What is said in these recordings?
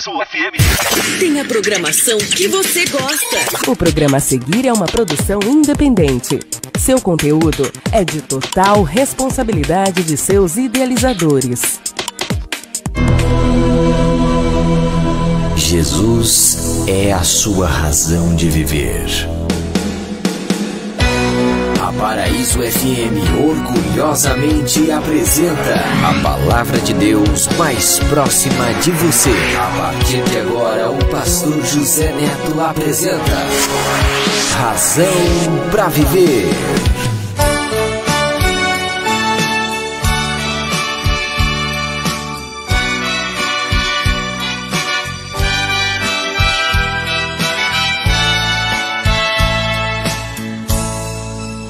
Paraíso FM. Tem a programação que você gosta. O programa a seguir é uma produção independente. Seu conteúdo é de total responsabilidade de seus idealizadores. Jesus é a sua razão de viver. A Paraíso FM orgulhosamente apresenta a Palavra de Deus mais próxima de você. A partir de agora, o pastor José Neto apresenta Razão para Viver.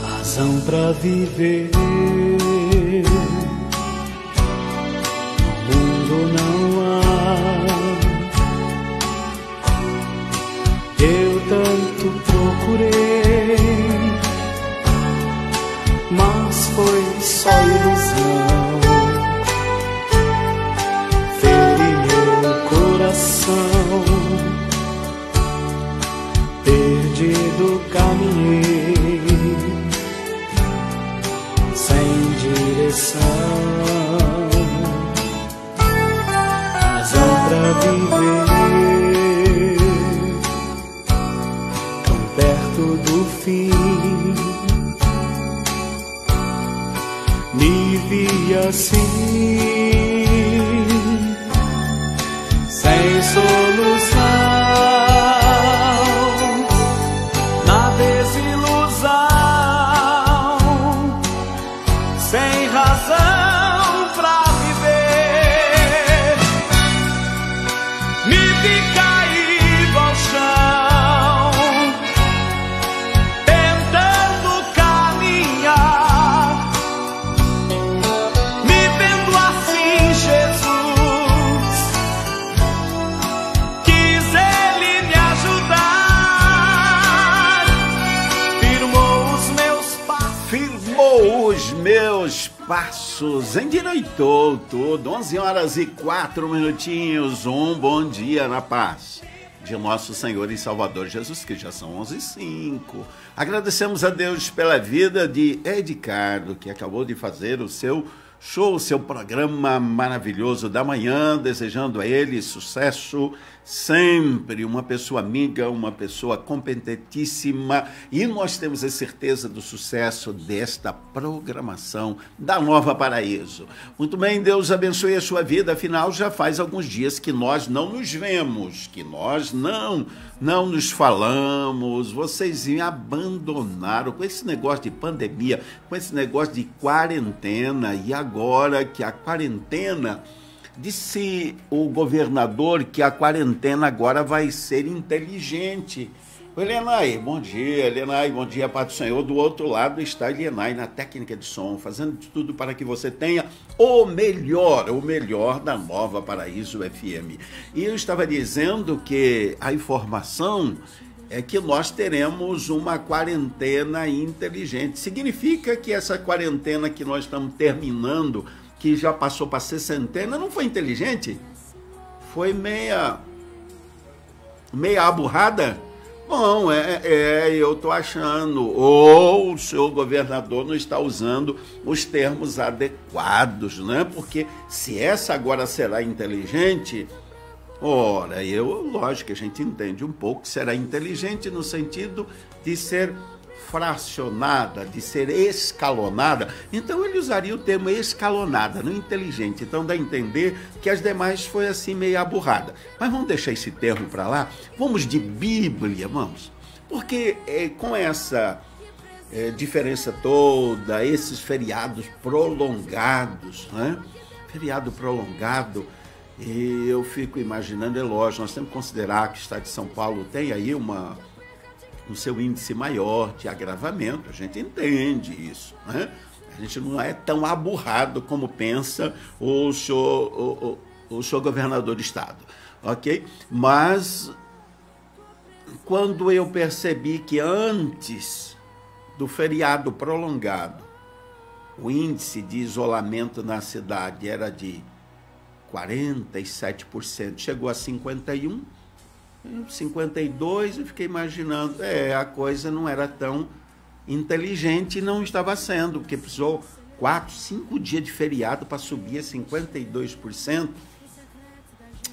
Razão pra viver. No mundo não há. Eu tanto procurei, mas foi só ilusão. Feri meu coração, perdido caminhei sem direção. Razão pra viver, tão perto do fim. Me vi assim, sem solução, na desilusão, sem razão pra viver. Me vi caído ao chão, tentando caminhar. Me vendo assim, Jesus quis Ele me ajudar. Firmou os meus passos. Firmou os meus passos, endireitou tudo. 11h04. Um bom dia na paz de nosso Senhor e Salvador Jesus Cristo. Já são 11h05. Agradecemos a Deus pela vida de Edicardo, que acabou de fazer o seu show, seu programa maravilhoso da manhã, desejando a ele sucesso sempre, uma pessoa amiga, uma pessoa competentíssima, e nós temos a certeza do sucesso desta programação da Nova Paraíso. Muito bem, Deus abençoe a sua vida, afinal já faz alguns dias que nós não nos vemos, que nós não nos falamos, vocês me abandonaram com esse negócio de pandemia, com esse negócio de quarentena, e agora que a quarentena, disse o governador que a quarentena agora vai ser inteligente. Elenay, bom dia, Elenay, bom dia, Pai do Senhor. Do outro lado está Elenay na técnica de som, fazendo de tudo para que você tenha o melhor da Nova Paraíso FM. E eu estava dizendo que a informação é que nós teremos uma quarentena inteligente. Significa que essa quarentena que nós estamos terminando, que já passou para 60, não foi inteligente? Foi meia aburrada? Bom, eu estou achando, ou o senhor governador não está usando os termos adequados, né? Porque se essa agora será inteligente, ora, lógico que a gente entende um pouco que será inteligente no sentido de ser fracionada, de ser escalonada. Então ele usaria o termo escalonada, não inteligente. Então dá a entender que as demais foi assim meio aburrada. Mas vamos deixar esse termo para lá, vamos de Bíblia, vamos. Porque com essa diferença toda, esses feriados prolongados, né? Feriado prolongado, e eu fico imaginando, é lógico, nós temos que considerar que o estado de São Paulo tem aí o seu índice maior de agravamento, a gente entende isso, né? A gente não é tão aburrado como pensa o senhor governador do estado, ok? Mas quando eu percebi que antes do feriado prolongado, o índice de isolamento na cidade era de 47%. Chegou a 51%, 52%, eu fiquei imaginando, a coisa não era tão inteligente e não estava sendo, porque precisou 4, 5 dias de feriado para subir a 52%.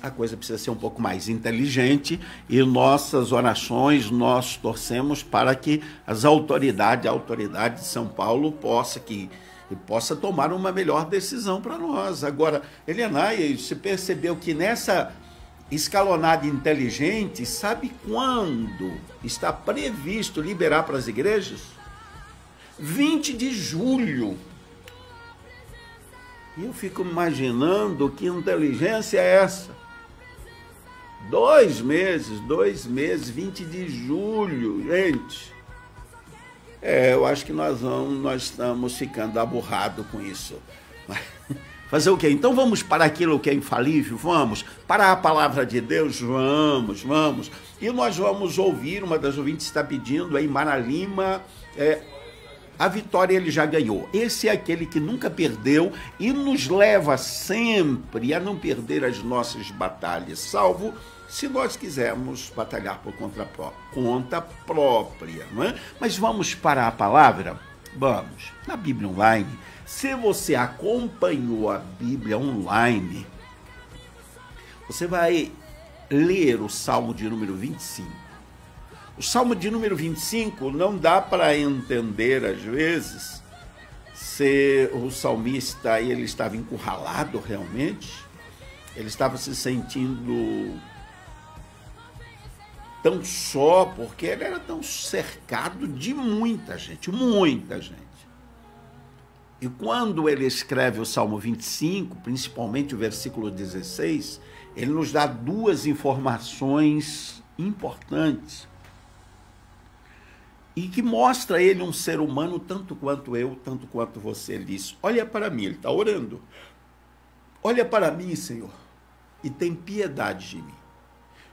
A coisa precisa ser um pouco mais inteligente e nossas orações, nós torcemos para que a autoridade de São Paulo possa tomar uma melhor decisão para nós. Agora, Eliana, você percebeu que nessa escalonada inteligente, sabe quando está previsto liberar para as igrejas? 20 de julho. E eu fico imaginando que inteligência é essa. 2 meses, 20 de julho, gente. Eu acho que nós estamos ficando aborrados com isso. Fazer o quê? Então vamos para aquilo que é infalível? Vamos. Para a palavra de Deus? Vamos. E nós vamos ouvir, uma das ouvintes está pedindo aí, Mara Lima, a vitória ele já ganhou. Esse é aquele que nunca perdeu e nos leva sempre a não perder as nossas batalhas, salvo se nós quisermos batalhar por conta própria. Não é? Mas vamos para a palavra? Vamos. Na Bíblia Online, se você acompanhou a Bíblia Online, você vai ler o Salmo de número 25. O Salmo de número 25 não dá para entender, às vezes, se o salmista ele estava encurralado realmente, ele estava se sentindo tão só, porque ele era tão cercado de muita gente. E quando ele escreve o Salmo 25, principalmente o versículo 16, ele nos dá 2 informações importantes e que mostra ele um ser humano tanto quanto eu, tanto quanto você. Ele diz, olha para mim, ele está orando, olha para mim, Senhor, e tem piedade de mim,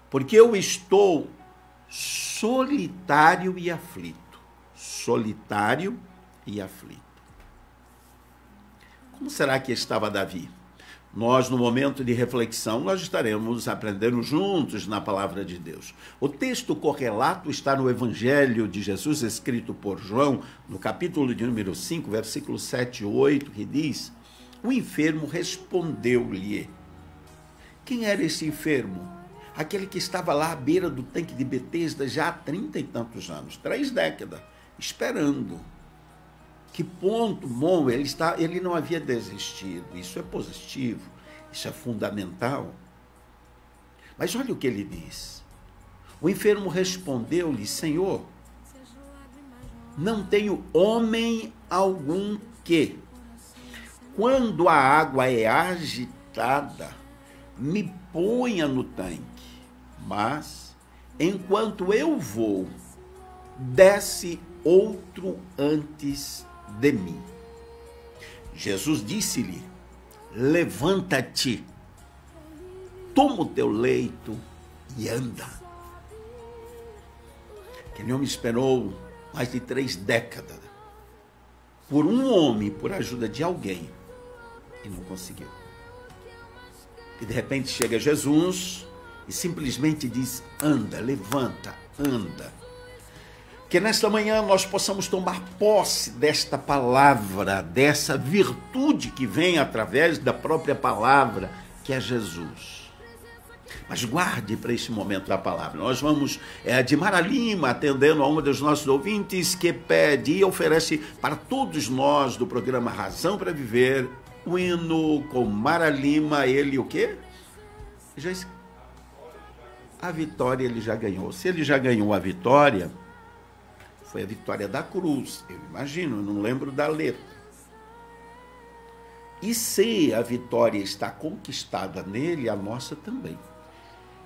porque eu estou solitário e aflito. Como será que estava Davi? Nós, no momento de reflexão, nós estaremos aprendendo juntos na palavra de Deus. O texto correlato está no Evangelho de Jesus, escrito por João, no capítulo de número 5, versículos 7 e 8, que diz, o enfermo respondeu-lhe. Quem era esse enfermo? Aquele que estava lá à beira do tanque de Betesda já há 30 e tantos anos, 3 décadas, esperando. Que ponto bom, ele não havia desistido. Isso é positivo, isso é fundamental. Mas olha o que ele diz. O enfermo respondeu-lhe, Senhor, não tenho homem algum que, quando a água é agitada, me ponha no tanque. Mas, enquanto eu vou, desce outro antes de mim. Jesus disse-lhe, levanta-te, toma o teu leito e anda. Aquele homem esperou mais de 3 décadas por um homem, por ajuda de alguém, e não conseguiu. E de repente chega Jesus e simplesmente diz, anda, levanta, anda. Que nesta manhã nós possamos tomar posse desta palavra, dessa virtude que vem através da própria palavra, que é Jesus. Mas guarde para esse momento a palavra. Nós vamos de Mara Lima, atendendo a uma dos nossos ouvintes, que pede e oferece para todos nós do programa Razão para Viver, o hino com Mara Lima, ele o quê? A vitória ele já ganhou. Se ele já ganhou a vitória, foi a vitória da cruz, eu imagino, eu não lembro da letra. E se a vitória está conquistada nele, a nossa também.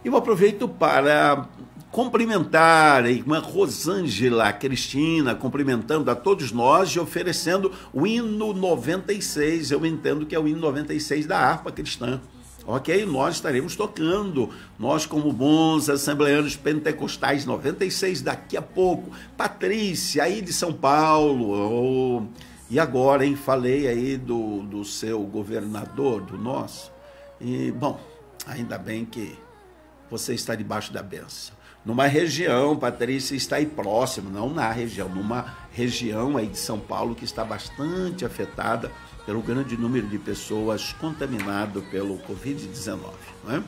Eu aproveito para cumprimentar a irmã Rosângela Cristina, cumprimentando a todos nós e oferecendo o hino 96, eu entendo que é o hino 96 da harpa cristã. Ok? Nós estaremos tocando, nós como bons assembleanos pentecostais, 96 daqui a pouco. Patrícia, aí de São Paulo, e agora, hein, falei aí do seu governador, do nosso, E, bom, ainda bem que você está debaixo da bênção. Numa região, Patrícia, está aí próximo, não na região, numa região aí de São Paulo que está bastante afetada pelo grande número de pessoas contaminadas pelo Covid-19, não é?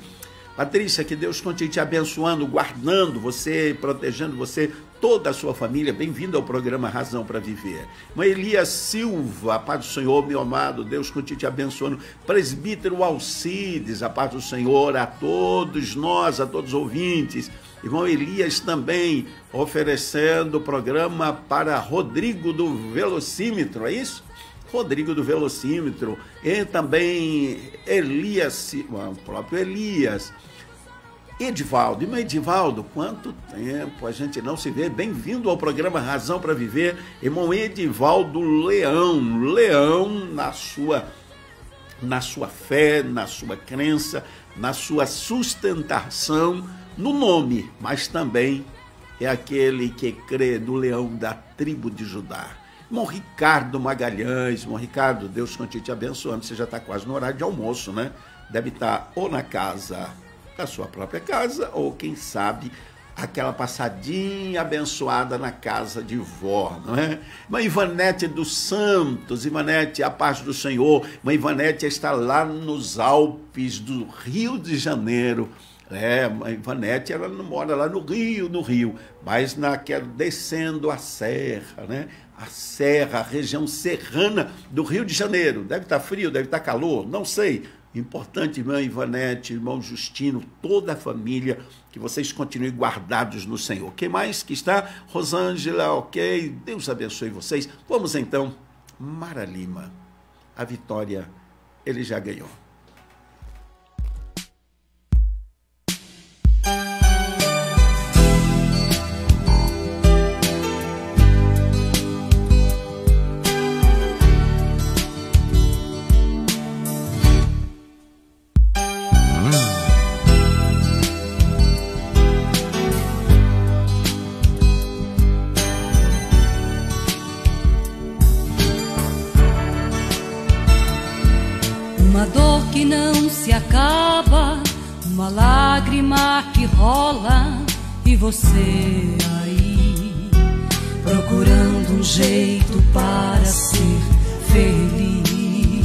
Patrícia, que Deus continue te abençoando, guardando você, protegendo você, toda a sua família. Bem-vindo ao programa Razão para Viver. Mãe Elias Silva, a paz do Senhor, meu amado, Deus continue te abençoando. Presbítero Alcides, a paz do Senhor a todos nós, a todos os ouvintes. Irmão Elias também oferecendo o programa para Rodrigo do Velocímetro, é isso? Rodrigo do Velocímetro, e também Elias, o próprio Elias, Edivaldo. Irmão Edivaldo, quanto tempo a gente não se vê. Bem-vindo ao programa Razão para Viver, irmão Edivaldo Leão na sua fé, na sua crença, na sua sustentação, no nome, mas também é aquele que crê no leão da tribo de Judá. Irmão Ricardo Magalhães, irmão Ricardo, Deus continue te abençoando. Você já está quase no horário de almoço, né? Deve estar ou na casa da sua própria casa, ou quem sabe aquela passadinha abençoada na casa de vó, não é? Mãe Ivanete dos Santos, Ivanete, a paz do Senhor. Mãe Ivanete está lá nos Alpes do Rio de Janeiro. A Ivanete, ela não mora lá no Rio, mas descendo a serra, né? A serra, a região serrana do Rio de Janeiro. Deve estar frio, deve estar calor, não sei. Importante, irmã Ivanete, irmão Justino, toda a família, que vocês continuem guardados no Senhor. Quem mais que está? Rosângela, ok, Deus abençoe vocês. Vamos então, Mara Lima, a vitória ele já ganhou. Uma dor que não se acaba, uma lágrima que rola, e você aí procurando um jeito para ser feliz,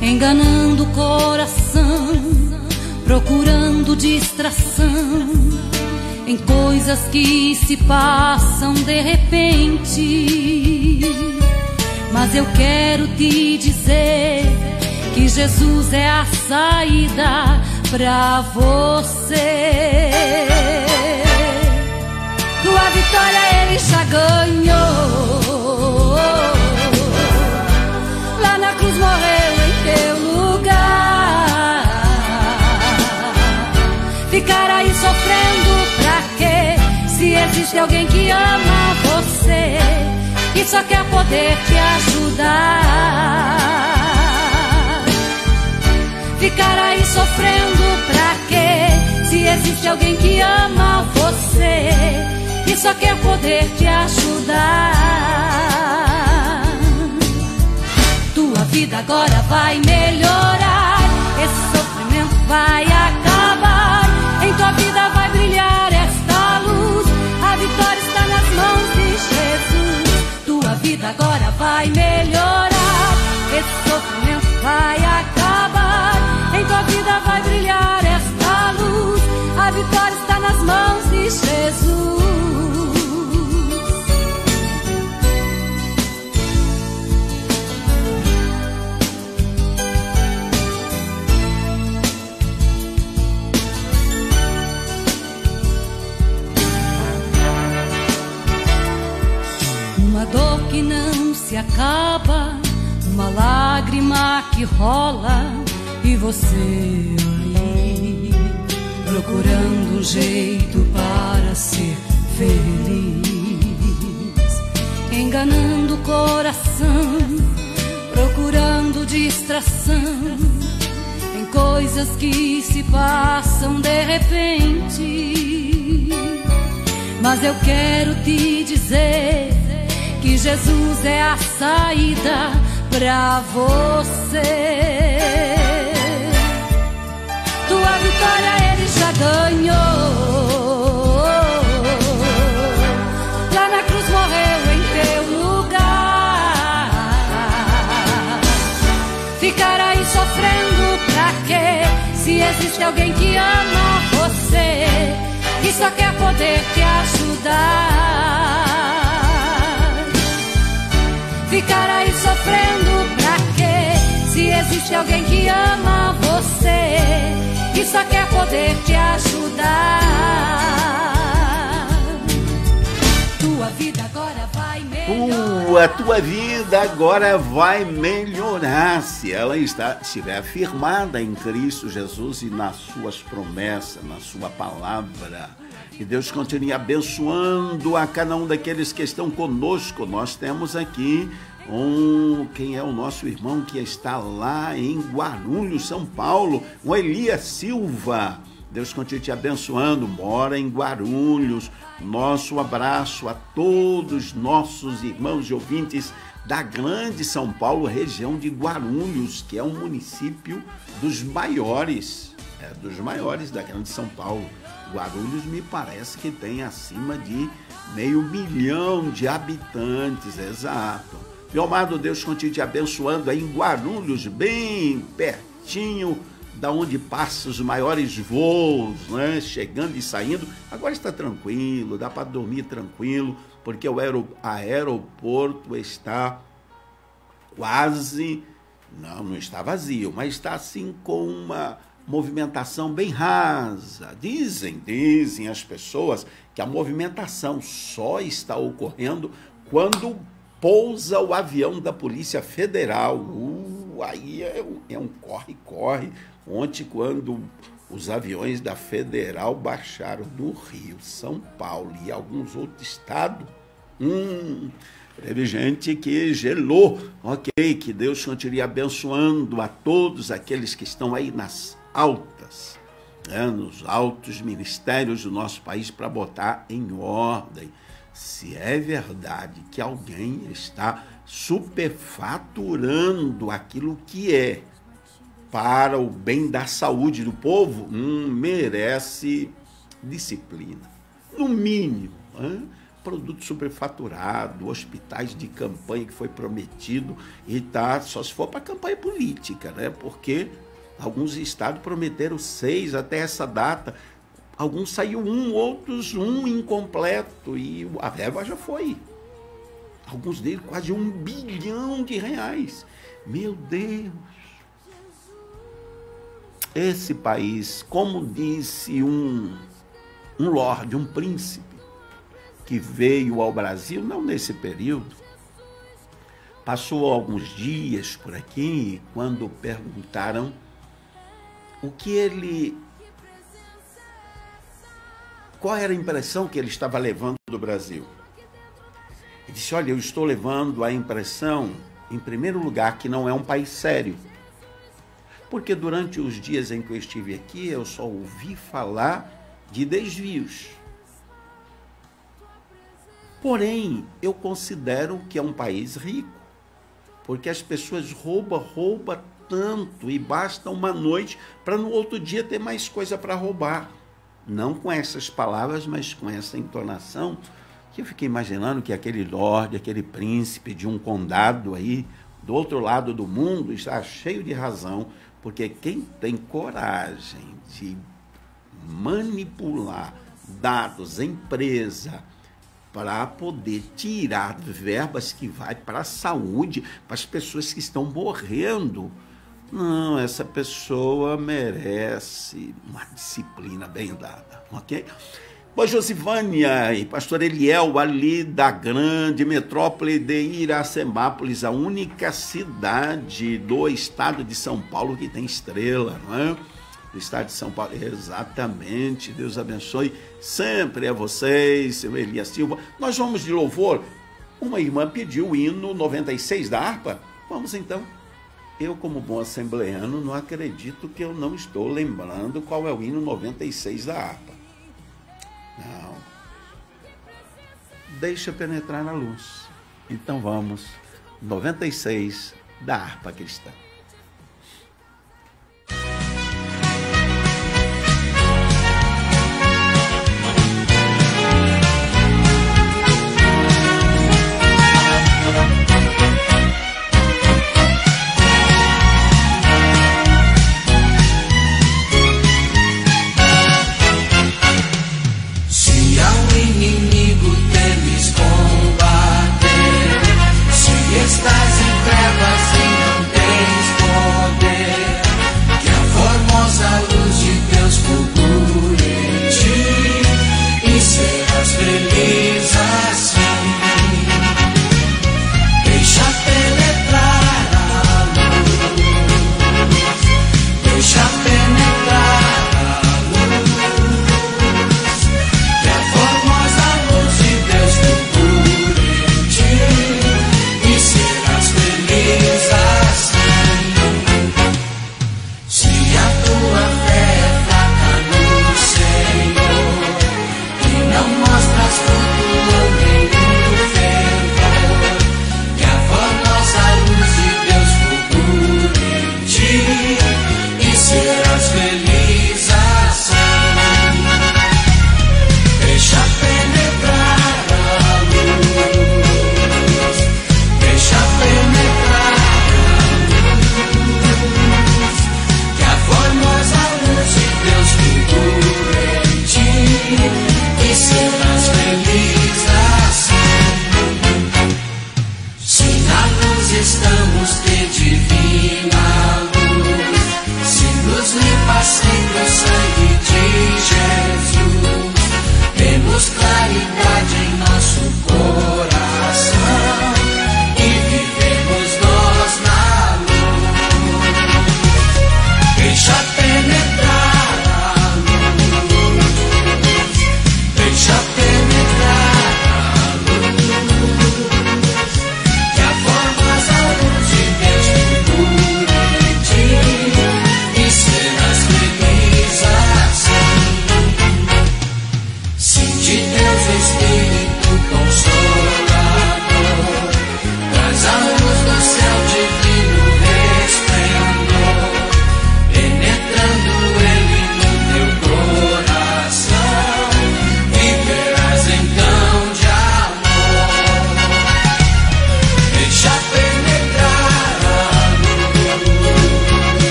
enganando o coração, procurando distração em coisas que se passam de repente. Mas eu quero te dizer que Jesus é a saída pra você. Tua vitória ele já ganhou. Lá na cruz morreu em teu lugar. Ficar aí sofrendo pra quê? Se existe alguém que ama você e só quer poder te ajudar. Ficar aí sofrendo pra quê? Se existe alguém que ama você e só quer poder te ajudar. Tua vida agora vai melhorar, esse sofrimento vai acabar. Em tua vida vai brilhar esta luz, a vitória está nas mãos de Jesus. Tua vida agora vai melhorar, esse sofrimento vai acabar. Em tua vida vai brilhar esta luz, a vitória está nas mãos de Jesus. Uma dor que não se acaba, uma lágrima que rola, e você aí procurando um jeito para ser feliz, enganando o coração, procurando distração em coisas que se passam de repente. Mas eu quero te dizer que Jesus é a saída pra você. tua vitória ele já ganhou. Lá na cruz morreu em teu lugar. Ficar aí sofrendo pra quê? Se existe alguém que ama você, que só quer poder te ajudar. Ficar aí sofrendo pra quê? Se existe alguém que ama você, que só quer poder te ajudar. Tua vida agora vai melhorar. Tua vida agora vai melhorar se ela estiver firmada em Cristo Jesus e nas suas promessas, na sua palavra. Que Deus continue abençoando a cada um daqueles que estão conosco. Nós temos aqui quem é o nosso irmão que está lá em Guarulhos, São Paulo, o Elias Silva. Deus continue te abençoando, mora em Guarulhos. Nosso abraço a todos nossos irmãos e ouvintes da grande São Paulo, região de Guarulhos, que é um município dos maiores da grande São Paulo. Guarulhos me parece que tem acima de 500 mil de habitantes, exato. Meu amado, Deus continue te abençoando aí em Guarulhos, bem pertinho da onde passam os maiores voos, né? Chegando e saindo. Agora está tranquilo, dá para dormir tranquilo, porque o aeroporto está quase, não está vazio, mas está assim com uma movimentação bem rasa. Dizem as pessoas que a movimentação só está ocorrendo quando pousa o avião da Polícia Federal. Aí é um corre-corre. Ontem, quando os aviões da Federal baixaram no Rio, São Paulo e alguns outros estados, teve gente que gelou. Ok, que Deus continue abençoando a todos aqueles que estão aí nas altas, nos altos ministérios do nosso país para botar em ordem. Se é verdade que alguém está superfaturando aquilo que é para o bem da saúde do povo, merece disciplina. No mínimo, produto superfaturado, hospitais de campanha que foi prometido e tá, só se for para campanha política, né? Porque alguns estados prometeram 6 até essa data. Alguns saiu 1, outros 1 incompleto e a verba já foi. Alguns deles quase R$1 bilhão. Meu Deus! Esse país, como disse um lorde, um príncipe, que veio ao Brasil, não nesse período, passou alguns dias por aqui, quando perguntaram qual era a impressão que ele estava levando do Brasil. Ele disse, olha, eu estou levando a impressão, em primeiro lugar, que não é um país sério. Porque durante os dias em que eu estive aqui, eu só ouvi falar de desvios. Porém, eu considero que é um país rico, porque as pessoas roubam tanto e basta uma noite para no outro dia ter mais coisa para roubar. Não com essas palavras, mas com essa entonação, que eu fiquei imaginando que aquele lorde, aquele príncipe de um condado aí, do outro lado do mundo, está cheio de razão, porque quem tem coragem de manipular dados, empresa, para poder tirar verbas que vai para a saúde, para as pessoas que estão morrendo, não, essa pessoa merece uma disciplina bem dada, ok? Pois Josivânia e pastor Eliel, ali da grande metrópole de Iracemápolis, a única cidade do estado de São Paulo que tem estrela, não é? Do estado de São Paulo, exatamente, Deus abençoe sempre a vocês, seu Elias Silva. Nós vamos de louvor, uma irmã pediu o hino 96 da harpa, vamos então. Eu, como bom assembleano, não acredito que eu não estou lembrando qual é o hino 96 da harpa. Não. Deixa penetrar na luz. Então vamos, 96 da harpa cristã.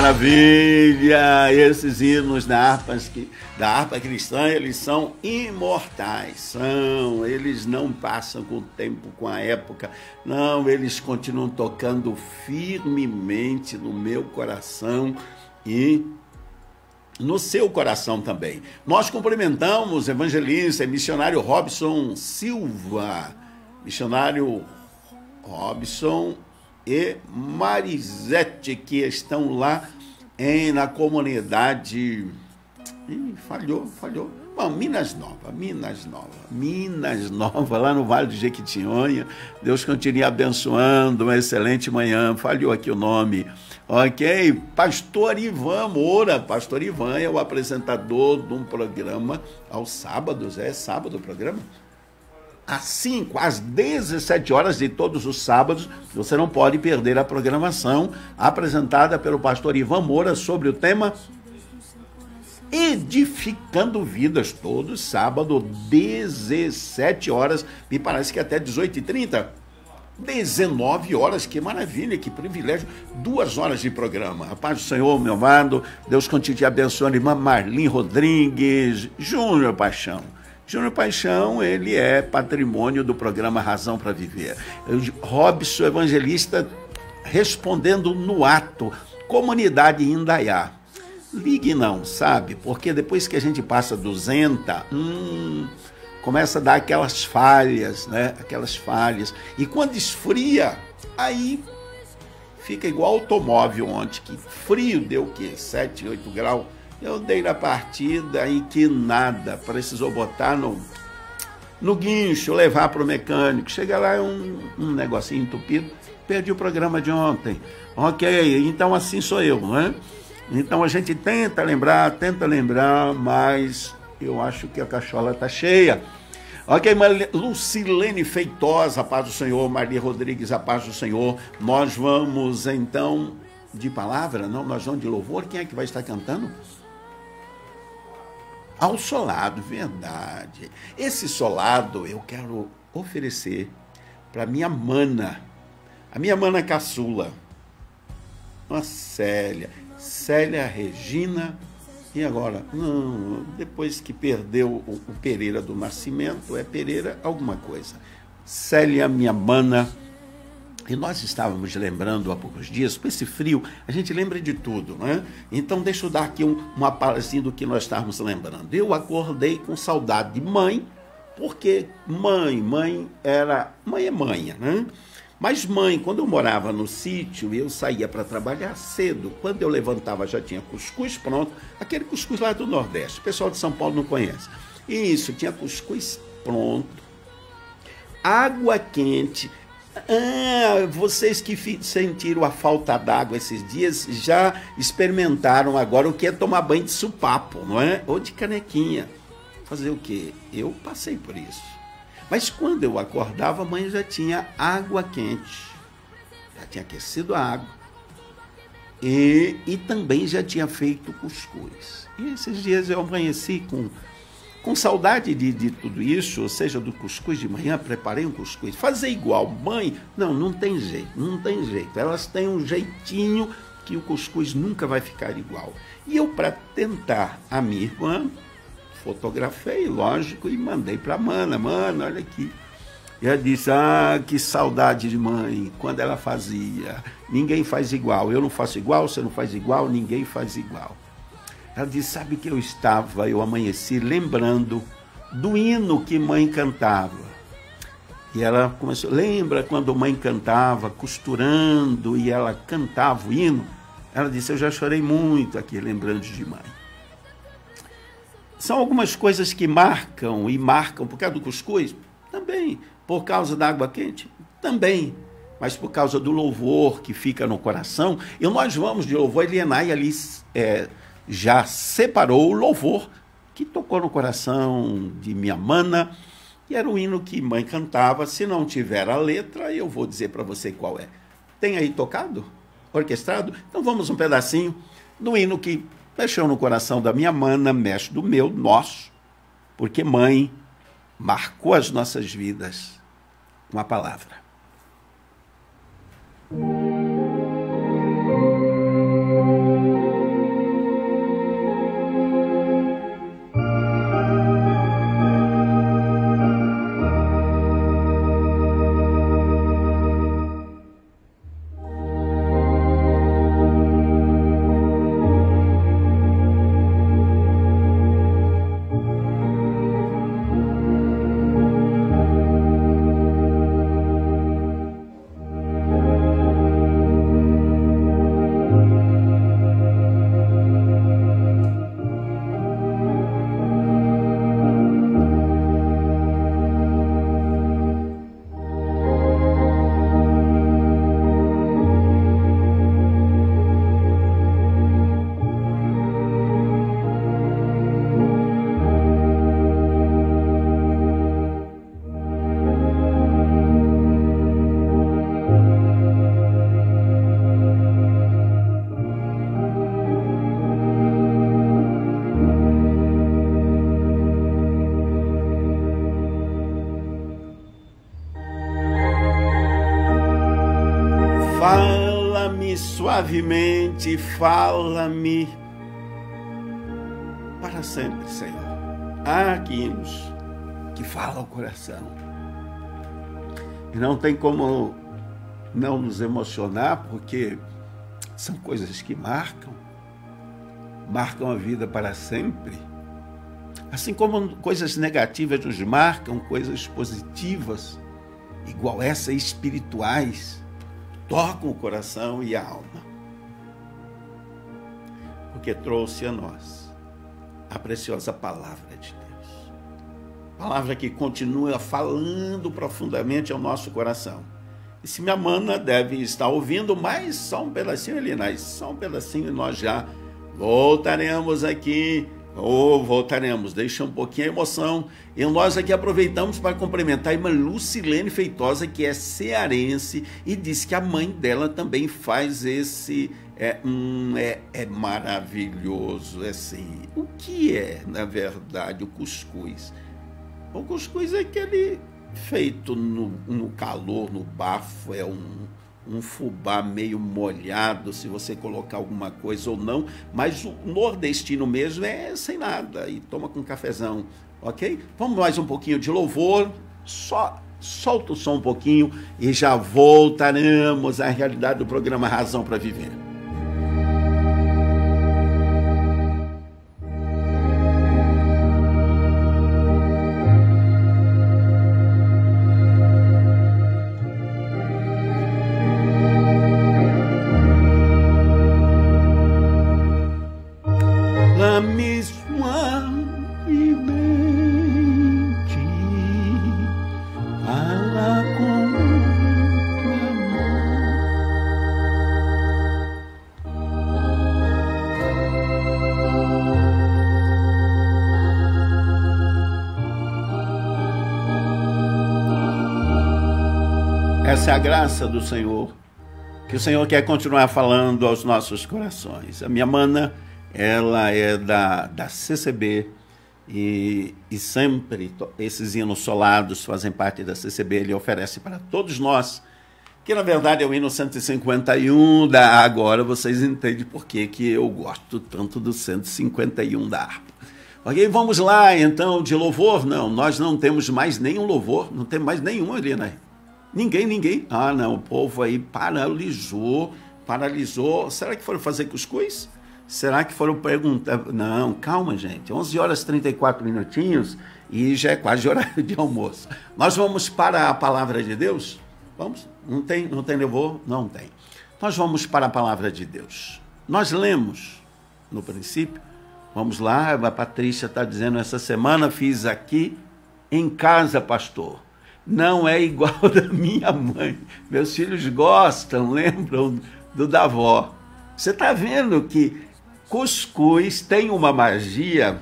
maravilha! Esses hinos da harpa cristã, eles são imortais. Eles não passam com o tempo, com a época. Não, eles continuam tocando firmemente no meu coração e no seu coração também. Nós cumprimentamos o evangelista e missionário Robson Silva, missionário Robson e Marisete, que estão lá na comunidade... Falhou. Bom, Minas Nova, lá no Vale do Jequitinhonha. Deus continue abençoando, uma excelente manhã. Falhou aqui o nome. Ok? Pastor Ivan Moura. Pastor Ivan é o apresentador de um programa aos sábados. É sábado o programa? Às 5, às 17 horas de todos os sábados, você não pode perder a programação apresentada pelo pastor Ivan Moura sobre o tema Edificando Vidas, todo sábado, 17 horas, me parece que até 18h30, 19 horas, que maravilha, que privilégio, 2 horas de programa. A paz do Senhor, meu amado, Deus continue abençoando, irmã Marlene Rodrigues, Júnior Paixão. Júnior Paixão, ele é patrimônio do programa Razão para Viver. Robson Evangelista respondendo no ato, comunidade Indaiá. Ligue não, sabe? Porque depois que a gente passa 200, começa a dar aquelas falhas, né? Aquelas falhas. E quando esfria, aí fica igual automóvel ontem, que frio deu o quê? 7, 8 graus. Eu dei na partida e que nada, precisou botar no guincho, levar para o mecânico. Chega lá, é um negocinho entupido, perdi o programa de ontem. Ok, então assim sou eu, não é? Então a gente tenta lembrar, mas eu acho que a cachola está cheia. Ok, Lucilene Feitosa, a paz do Senhor, Maria Rodrigues, a paz do Senhor. Nós vamos então de palavra, não, nós vamos de louvor. Quem é que vai estar cantando? Ao solado, verdade. Esse solado eu quero oferecer para minha mana, a minha mana caçula, a Célia Regina, e agora, não, depois que perdeu o Pereira do Nascimento, é Pereira alguma coisa. Célia, minha mana. E nós estávamos lembrando há poucos dias, com esse frio, a gente lembra de tudo, né? Então, deixa eu dar aqui uma palhinha do que nós estávamos lembrando. Eu acordei com saudade de mãe, porque mãe é mãe, né? Mas mãe, quando eu morava no sítio, eu saía para trabalhar cedo. Quando eu levantava, já tinha cuscuz pronto, aquele cuscuz lá do Nordeste, o pessoal de São Paulo não conhece. Isso, tinha cuscuz pronto, água quente. Vocês que sentiram a falta d'água esses dias já experimentaram agora o que é tomar banho de supapo, não é? Ou de canequinha. Fazer o quê? Eu passei por isso. Mas quando eu acordava, a mãe já tinha água quente, já tinha aquecido a água e também já tinha feito cuscuz. E esses dias eu amanheci com saudade de tudo isso, ou seja, do cuscuz de manhã, preparei um cuscuz. Fazer igual mãe, não tem jeito. Elas têm um jeitinho que o cuscuz nunca vai ficar igual. E eu, para tentar a minha irmã, fotografei, lógico, e mandei para a Mana, olha aqui. E ela disse, que saudade de mãe, quando ela fazia. Ninguém faz igual, eu não faço igual, você não faz igual, ninguém faz igual. Ela disse, sabe que eu amanheci lembrando do hino que mãe cantava. E ela começou, lembra quando mãe cantava, costurando, e ela cantava o hino? Ela disse, eu já chorei muito aqui, lembrando de mãe. São algumas coisas que marcam por causa do cuscuz? Também. Por causa da água quente? Também. Mas por causa do louvor que fica no coração. E nós vamos de louvor, Elienay ali já separou o louvor que tocou no coração de minha mana, e era um hino que mãe cantava. Se não tiver a letra, eu vou dizer para você qual é. Tem aí tocado? Orquestrado? Então vamos um pedacinho do hino que mexeu no coração da minha mana, mexe do meu, nosso, porque mãe marcou as nossas vidas com a palavra. suavemente, fala-me para sempre, Senhor. Há hinos que falam ao coração. E não tem como não nos emocionar, porque são coisas que marcam a vida para sempre. Assim como coisas negativas nos marcam, coisas positivas, igual essa, espirituais, tocam o coração e a alma. Porque trouxe a nós a preciosa palavra de Deus. Palavra que continua falando profundamente ao nosso coração. E se minha mana deve estar ouvindo, mais só um pedacinho, Elinais, só um pedacinho e nós já voltaremos aqui. Voltaremos, deixa um pouquinho a emoção. E nós aqui aproveitamos para cumprimentar a irmã Lucilene Feitosa, que é cearense, e diz que a mãe dela também faz esse... É maravilhoso, assim. O que é, na verdade, o cuscuz? O cuscuz é aquele feito no calor, no bafo, é um fubá meio molhado, se você colocar alguma coisa ou não, mas o nordestino mesmo é sem nada, e toma com cafezão, ok? Vamos mais um pouquinho de louvor, solta o som um pouquinho e já voltaremos à realidade do programa Razão para Viver. Essa é a graça do Senhor, que o Senhor quer continuar falando aos nossos corações. A minha mana, ela é da CCB e sempre esses hinos solados fazem parte da CCB. Ele oferece para todos nós, que na verdade é o hino 151 da... Agora vocês entendem por que eu gosto tanto do 151 da harpa. Ok, vamos lá então de louvor. Não, nós não temos mais nenhum louvor, não temos mais nenhum ali, né? Ninguém. Ah, não, o povo aí paralisou. Será que foram fazer cuscuz? Será que foram perguntar? Não, calma, gente. 11 horas e 34 minutinhos e já é quase horário de almoço. Nós vamos para a palavra de Deus? Vamos? Não tem louvor? Não tem. Nós vamos para a palavra de Deus. Nós lemos no princípio. Vamos lá, a Patrícia está dizendo, essa semana fiz aqui em casa, pastor. Não é igual da minha mãe. Meus filhos gostam, lembram do da avó. Você está vendo que cuscuz tem uma magia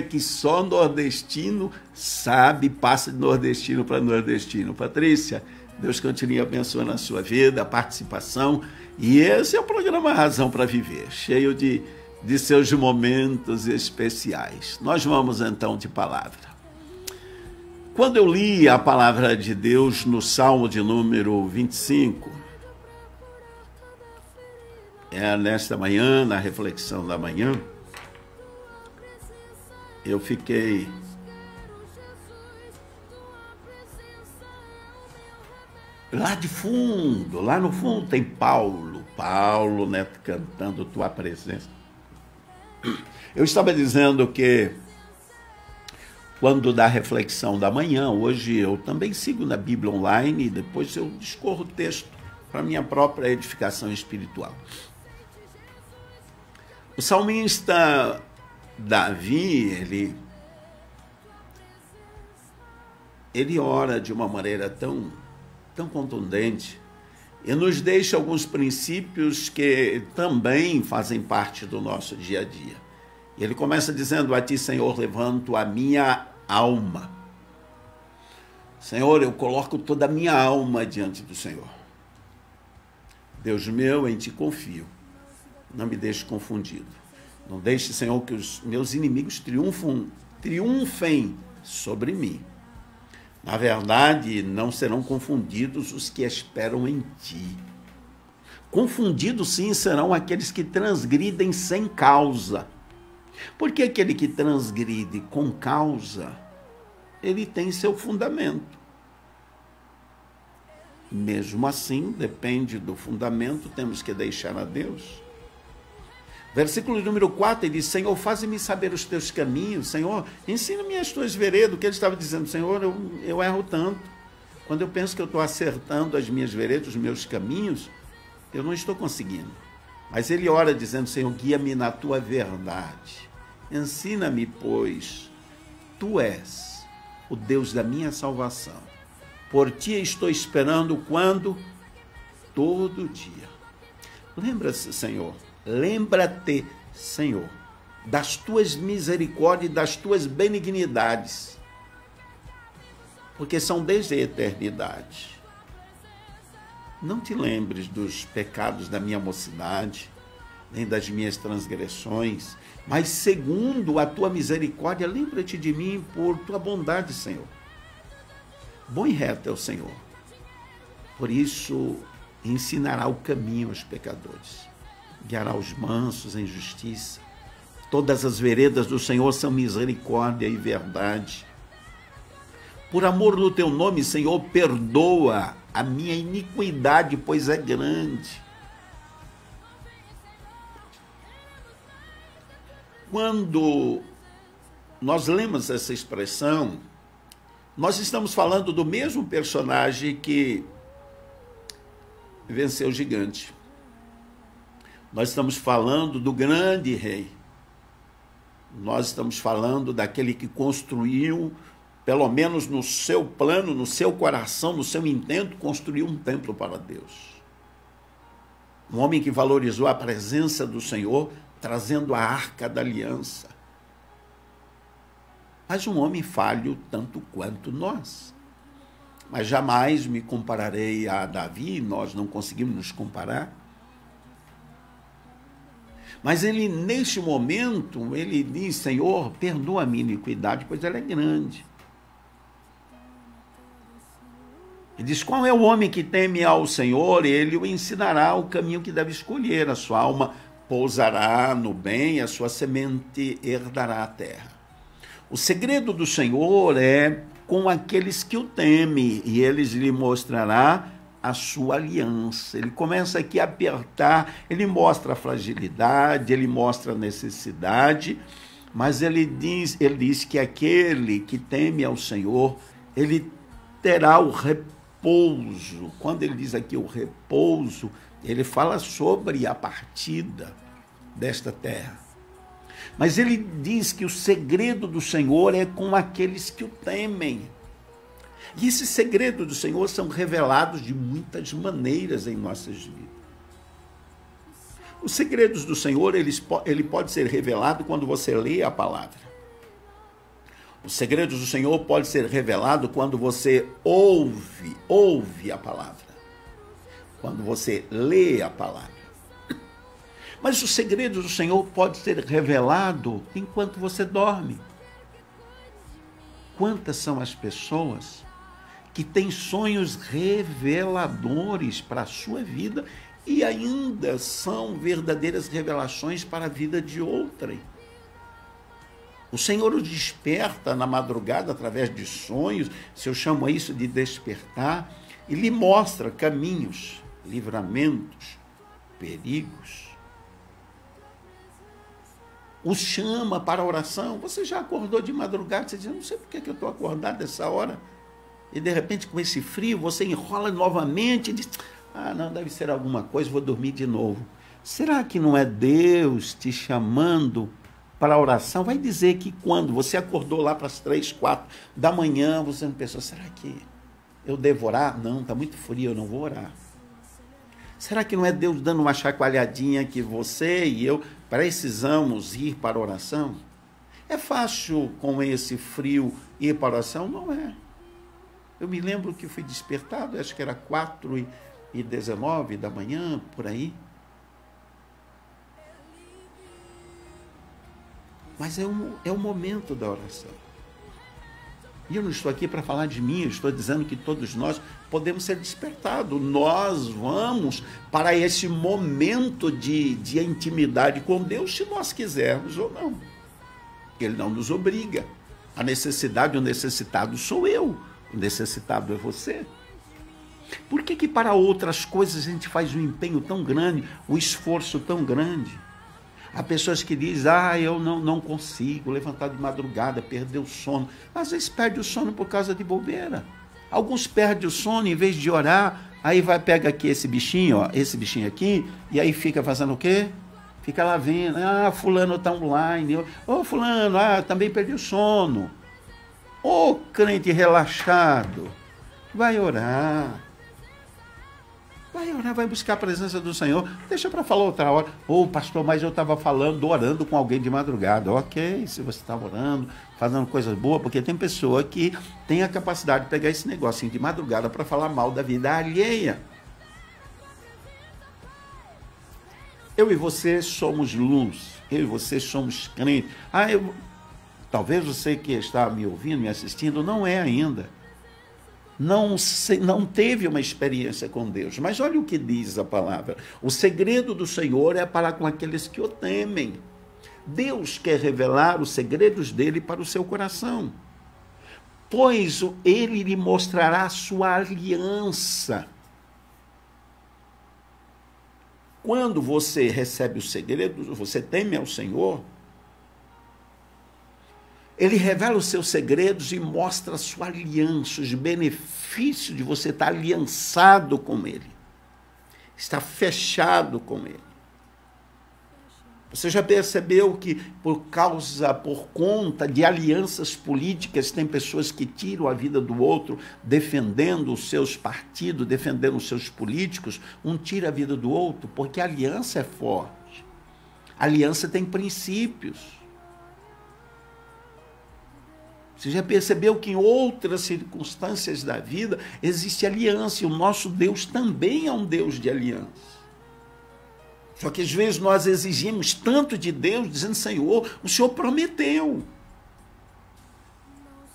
que só nordestino sabe, passa de nordestino para nordestino. Patrícia, Deus continue abençoando a sua vida, a participação. E esse é o programa Razão para Viver, cheio de seus momentos especiais. Nós vamos então de palavra. Quando eu li a palavra de Deus no Salmo de número 25, nesta manhã, na reflexão da manhã, eu fiquei lá no fundo tem Paulo, né, cantando Tua Presença. Eu estava dizendo que quando da reflexão da manhã, hoje eu também sigo na Bíblia Online e depois eu discorro o texto para minha própria edificação espiritual. O salmista Davi, ele ora de uma maneira tão contundente e nos deixa alguns princípios que também fazem parte do nosso dia a dia. E ele começa dizendo: a Ti, Senhor, levanto a minha alma. Senhor, eu coloco toda a minha alma diante do Senhor. Deus meu, em Ti confio. Não me deixe confundido. Não deixe, Senhor, que os meus inimigos triunfem sobre mim. Na verdade, não serão confundidos os que esperam em Ti. Confundidos, sim, serão aqueles que transgridem sem causa. Porque aquele que transgride com causa, ele tem seu fundamento. Mesmo assim, depende do fundamento, temos que deixar a Deus. Versículo número 4, ele diz: Senhor, faze-me saber os teus caminhos. Senhor, ensina-me as tuas veredas. O que ele estava dizendo? Senhor, eu erro tanto. Quando eu penso que eu estou acertando as minhas veredas, os meus caminhos, eu não estou conseguindo. Mas ele ora dizendo: Senhor, guia-me na tua verdade. Ensina-me, pois, tu és o Deus da minha salvação. Por ti estou esperando quando? Todo dia. Lembra-se, Senhor, lembra-te, Senhor, das tuas misericórdias e das tuas benignidades, porque são desde a eternidade. Não te lembres dos pecados da minha mocidade, nem das minhas transgressões, mas segundo a tua misericórdia, lembra-te de mim por tua bondade, Senhor. Bom e reto é o Senhor. Por isso, ensinará o caminho aos pecadores. Guiará os mansos em justiça. Todas as veredas do Senhor são misericórdia e verdade. Por amor do teu nome, Senhor, perdoa a minha iniquidade, pois é grande. Quando nós lemos essa expressão, nós estamos falando do mesmo personagem que venceu o gigante. Nós estamos falando do grande rei. Nós estamos falando daquele que construiu, pelo menos no seu plano, no seu coração, no seu intento, construiu um templo para Deus. Um homem que valorizou a presença do Senhor, trazendo a arca da aliança. Mas um homem falho tanto quanto nós. Mas jamais me compararei a Davi, nós não conseguimos nos comparar. Mas ele, neste momento, ele diz: Senhor, perdoa a minha iniquidade, pois ela é grande. Ele diz: qual é o homem que teme ao Senhor? Ele o ensinará o caminho que deve escolher. A sua alma pousará no bem, a sua semente herdará a terra. O segredo do Senhor é com aqueles que o temem, e eles lhe mostrará a sua aliança. Ele começa aqui a apertar, ele mostra a fragilidade, ele mostra a necessidade, mas ele diz que aquele que teme ao Senhor, ele terá o repouso. Quando ele diz aqui o repouso, ele fala sobre a partida desta terra. Mas ele diz que o segredo do Senhor é com aqueles que o temem. E esses segredos do Senhor são revelados de muitas maneiras em nossas vidas. Os segredos do Senhor, ele pode ser revelado quando você lê a palavra. Os segredos do Senhor podem ser revelados quando você ouve a palavra. Quando você lê a palavra. Mas os segredos do Senhor podem ser revelados enquanto você dorme. Quantas são as pessoas que têm sonhos reveladores para a sua vida e ainda são verdadeiras revelações para a vida de outrem? O Senhor o desperta na madrugada através de sonhos, se eu chamo isso de despertar, e lhe mostra caminhos, livramentos, perigos. O chama para a oração. Você já acordou de madrugada, você diz: não sei por que eu estou acordado nessa hora. E de repente, com esse frio, você enrola novamente e diz: não, deve ser alguma coisa, vou dormir de novo. Será que não é Deus te chamando para a oração? Vai dizer que quando você acordou lá para as 3, 4 da manhã, você não pensou: será que eu devo orar? Não, está muito frio, eu não vou orar. Será que não é Deus dando uma chacoalhadinha que você e eu precisamos ir para a oração? É fácil com esse frio ir para a oração? Não é. Eu me lembro que fui despertado, acho que era 4h19 da manhã, por aí. Mas é o momento da oração. E eu não estou aqui para falar de mim, eu estou dizendo que todos nós podemos ser despertados. Nós vamos para esse momento de intimidade com Deus, se nós quisermos ou não. Ele não nos obriga. A necessidade, o necessitado sou eu, o necessitado é você. Por que para outras coisas a gente faz um empenho tão grande, um esforço tão grande? Há pessoas que dizem, eu não consigo levantar de madrugada, perder o sono. Às vezes perde o sono por causa de bobeira. Alguns perdem o sono, em vez de orar, aí pega aqui esse bichinho aqui, e aí fica fazendo o quê? Fica lá vendo, fulano está online, fulano, também perdeu o sono. Crente relaxado, vai orar. Vai orar, vai buscar a presença do Senhor. Deixa para falar outra hora. Pastor, mas eu estava orando com alguém de madrugada. Ok, se você está orando, fazendo coisas boas, porque tem pessoa que tem a capacidade de pegar esse negocinho de madrugada para falar mal da vida alheia. Eu e você somos luz. Eu e você somos crentes. Talvez você que está me ouvindo, me assistindo, não é ainda. Não teve uma experiência com Deus. Mas olha o que diz a palavra. O segredo do Senhor é para com aqueles que o temem. Deus quer revelar os segredos dele para o seu coração. Pois ele lhe mostrará a sua aliança. Quando você recebe os segredos, você teme ao Senhor, ele revela os seus segredos e mostra a sua aliança, os benefícios de você estar aliançado com ele, estar fechado com ele. Você já percebeu que por conta de alianças políticas, tem pessoas que tiram a vida do outro defendendo os seus partidos, defendendo os seus políticos, um tira a vida do outro, porque a aliança é forte. A aliança tem princípios. Você já percebeu que em outras circunstâncias da vida existe aliança, e o nosso Deus também é um Deus de aliança. Só que às vezes nós exigimos tanto de Deus, dizendo, Senhor, o Senhor prometeu.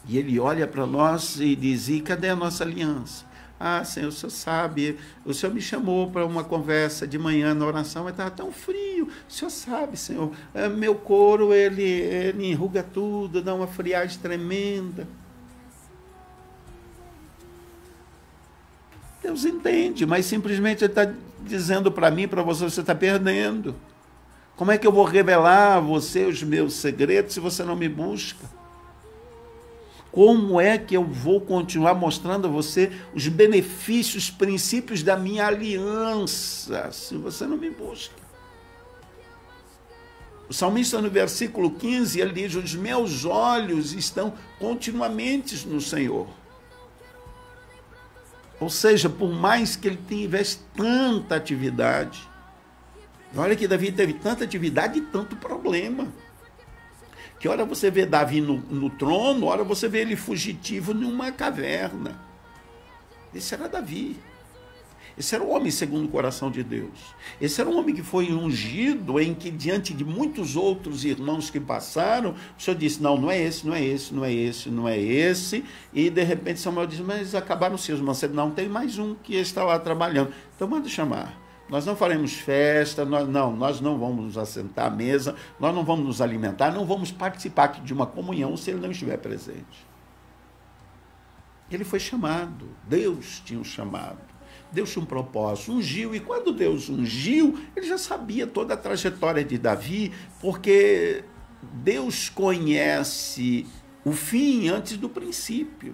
E Ele olha para nós e diz, e cadê a nossa aliança? Senhor, o Senhor sabe, o Senhor me chamou para uma conversa de manhã na oração, mas estava tão frio. O Senhor sabe, Senhor, meu couro, ele enruga tudo, dá uma friagem tremenda. Deus entende, mas simplesmente Ele está dizendo para mim, para você está perdendo. Como é que eu vou revelar a você os meus segredos se você não me busca? Como é que eu vou continuar mostrando a você os benefícios, os princípios da minha aliança, se você não me busca? O salmista, no versículo 15, ele diz, os meus olhos estão continuamente no Senhor. Ou seja, por mais que ele tivesse tanta atividade, olha que Davi teve tanta atividade e tanto problema. Que hora você vê Davi no trono, hora você vê ele fugitivo numa caverna. Esse era Davi. Esse era o homem segundo o coração de Deus. Esse era um homem que foi ungido, em que diante de muitos outros irmãos que passaram, o Senhor disse, não é esse, não é esse, não é esse, não é esse. E de repente Samuel disse, mas acabaram seus irmãos. Não, tem mais um que está lá trabalhando. Então manda chamar. Nós não faremos festa, nós não vamos nos assentar à mesa, nós não vamos nos alimentar, não vamos participar de uma comunhão se ele não estiver presente. Ele foi chamado, Deus tinha um chamado, Deus tinha um propósito, ungiu, e quando Deus ungiu, ele já sabia toda a trajetória de Davi, porque Deus conhece o fim antes do princípio.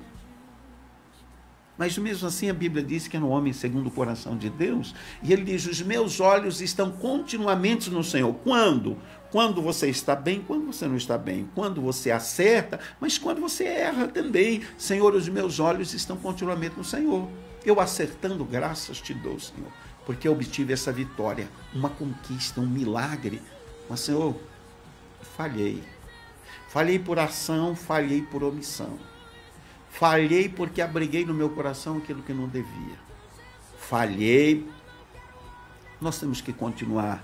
Mas mesmo assim a Bíblia diz que é um homem segundo o coração de Deus, e ele diz, os meus olhos estão continuamente no Senhor. Quando? Quando você está bem, quando você não está bem, quando você acerta, mas quando você erra também. Senhor, os meus olhos estão continuamente no Senhor. Eu acertando, graças te dou, Senhor, porque eu obtive essa vitória, uma conquista, um milagre. Mas, Senhor, falhei. Falhei por ação, falhei por omissão. Falhei porque abriguei no meu coração aquilo que não devia. Falhei. Nós temos que continuar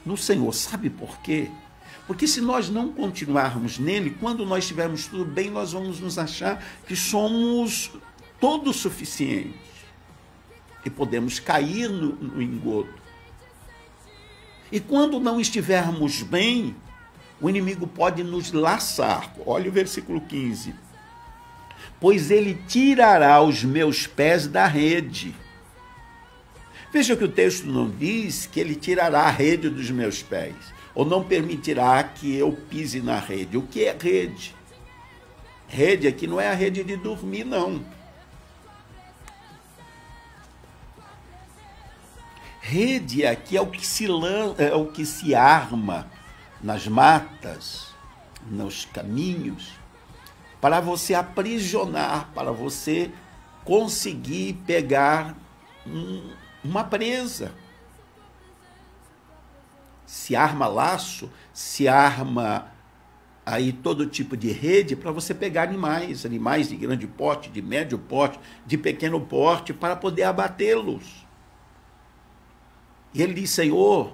no Senhor. Sabe por quê? Porque se nós não continuarmos nele, quando nós estivermos tudo bem, nós vamos nos achar que somos todos suficientes. E podemos cair no engodo. E quando não estivermos bem, o inimigo pode nos laçar. Olha o versículo 15. Pois ele tirará os meus pés da rede. Veja que o texto não diz que ele tirará a rede dos meus pés, ou não permitirá que eu pise na rede. O que é rede? Rede aqui não é a rede de dormir, não. Rede aqui é o que se arma nas matas, nos caminhos, para você aprisionar, para você conseguir pegar uma presa. Se arma laço, se arma aí todo tipo de rede para você pegar animais de grande porte, de médio porte, de pequeno porte, para poder abatê-los. E ele diz: Senhor,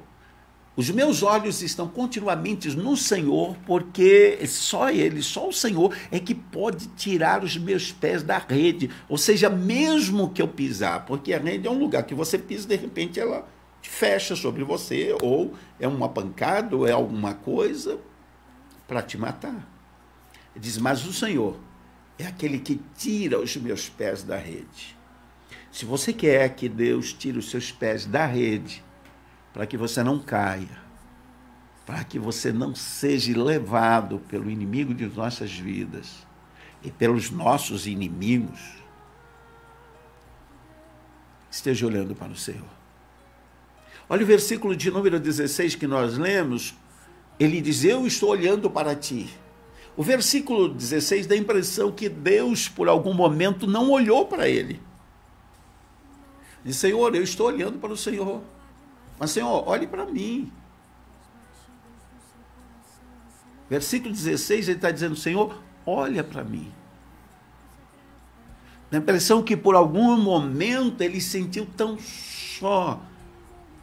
os meus olhos estão continuamente no Senhor, porque só Ele, só o Senhor é que pode tirar os meus pés da rede. Ou seja, mesmo que eu pisar, porque a rede é um lugar que você pisa, de repente ela fecha sobre você, ou é uma pancada, ou é alguma coisa para te matar. Ele diz: mas o Senhor é aquele que tira os meus pés da rede. Se você quer que Deus tire os seus pés da rede, para que você não caia, para que você não seja levado pelo inimigo de nossas vidas e pelos nossos inimigos, esteja olhando para o Senhor. Olha o versículo de número 16 que nós lemos, ele diz: eu estou olhando para ti. O versículo 16 dá a impressão que Deus, por algum momento, não olhou para ele. Diz: Senhor, eu estou olhando para o Senhor. Mas, Senhor, olhe para mim. Versículo 16, ele está dizendo: Senhor, olha para mim. Dá a impressão que por algum momento ele sentiu tão só,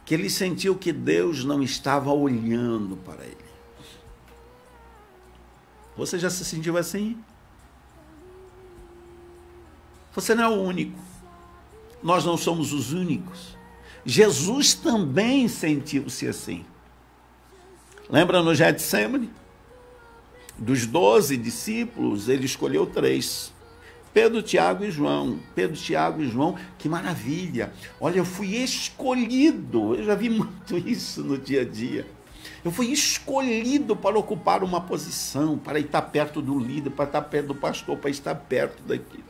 que ele sentiu que Deus não estava olhando para ele. Você já se sentiu assim? Você não é o único. Nós não somos os únicos. Jesus também sentiu-se assim. Lembra no Getsemane? Dos 12 discípulos, ele escolheu 3. Pedro, Tiago e João. Pedro, Tiago e João, que maravilha. Olha, eu fui escolhido. Eu já vi muito isso no dia a dia. Eu fui escolhido para ocupar uma posição, para estar perto do líder, para estar perto do pastor, para estar perto daquilo.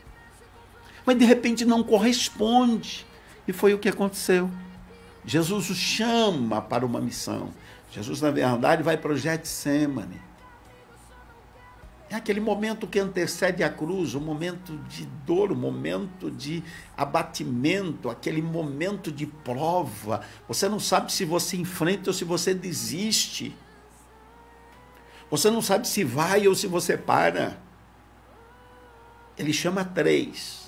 Mas de repente não corresponde. E foi o que aconteceu. Jesus o chama para uma missão. Jesus, na verdade, vai para o Getsemane. É aquele momento que antecede a cruz, um momento de dor, um momento de abatimento, aquele momento de prova. Você não sabe se você enfrenta ou se você desiste. Você não sabe se vai ou se você para. Ele chama 3.